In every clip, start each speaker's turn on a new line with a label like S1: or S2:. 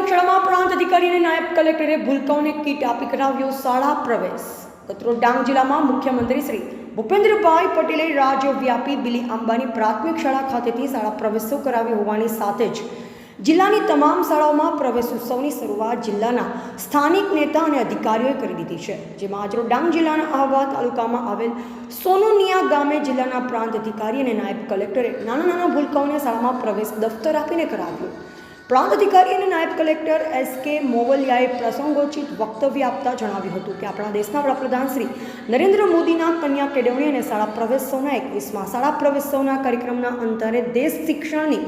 S1: પ્રાથમિક શાળામાં પ્રાંત અધિકારી અને નાયબ કલેક્ટરે ભૂલકાઓને કીટ આપી કરાવ્યો શાળા પ્રવેશ. કતરો ડાંગ જિલ્લામાં મુખ્યમંત્રી શ્રી ભૂપેન્દ્રભાઈ પટેલે રાજ્યવ્યાપી બિલી આંબાની પ્રાથમિક શાળા ખાતેથી શાળા પ્રવેશો કરાવ્યો હોવાની સાથે જ જિલ્લાની તમામ શાળાઓમાં પ્રવેશ ઉત્સવની શરૂઆત જિલ્લાના સ્થાનિક નેતા અને અધિકારીઓએ કરી દીધી છે. જેમાં આજરોજ ડાંગ જિલ્લાના આહવા તાલુકામાં આવેલ સોનોનિયા ગામે જિલ્લાના પ્રાંત અધિકારી અને નાયબ કલેક્ટરે નાના ભૂલકાઓને શાળામાં પ્રવેશ દફતર આપીને કરાવ્યો. પ્રાંત અધિકારી અને નાયબ કલેક્ટર એસ.કે. મોવલિયાએ પ્રસંગોચિત વક્તવ્ય આપતા જણાવ્યું હતું કે આપણા દેશના વડાપ્રધાન શ્રી નરેન્દ્ર મોદીના કન્યા કેળવણી અને શાળા પ્રવેશોના 21મા શાળા પ્રવેશોના કાર્યક્રમના અંતરે દેશ શિક્ષણની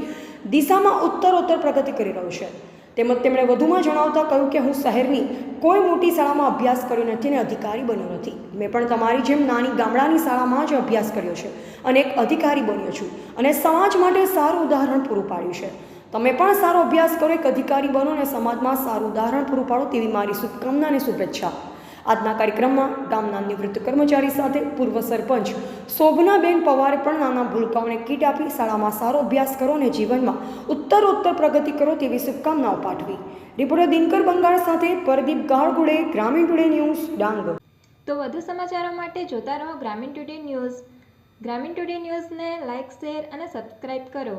S1: દિશામાં ઉત્તરોત્તર પ્રગતિ કરી રહ્યું છે. તેમજ તેમણે વધુમાં જણાવતા કહ્યું કે હું શહેરની કોઈ મોટી શાળામાં અભ્યાસ કર્યો નથી અને અધિકારી બન્યો નથી. મેં પણ તમારી જેમ નાની ગામડાની શાળામાં જ અભ્યાસ કર્યો છે અને એક અધિકારી બન્યો છું અને સમાજ માટે સારું ઉદાહરણ પૂરું પાડ્યું છે. તમે પણ સારો અભ્યાસ કરો, એક અધિકારી બનો અને સમાજમાં સારું ઉદાહરણ પૂરું પાડો તેવી મારી શુભકામના અને શુભેચ્છા. આજના કાર્યક્રમમાં ગામના નિવૃત્ત કર્મચારી સાથે પૂર્વ સરપંચ શોભનાબેન પવારે પણ નાના ભૂલકાઓને કીટ આપી શાળામાં સારો અભ્યાસ કરો અને જીવનમાં ઉત્તરોત્તર પ્રગતિ કરો તેવી શુભકામનાઓ પાઠવી. રિપોર્ટર દિનકર બંગાળ સાથે પરદીપ ગાળગુડે, ગ્રામીણ ટુડે ન્યૂઝ, ડાંગ.
S2: તો વધુ સમાચારો માટે જોતા રહો ગ્રામીણ ટુડે ન્યૂઝ. ગ્રામીણ ટુડે ન્યૂઝને લાઇક, શેર અને સબસ્ક્રાઇબ કરો.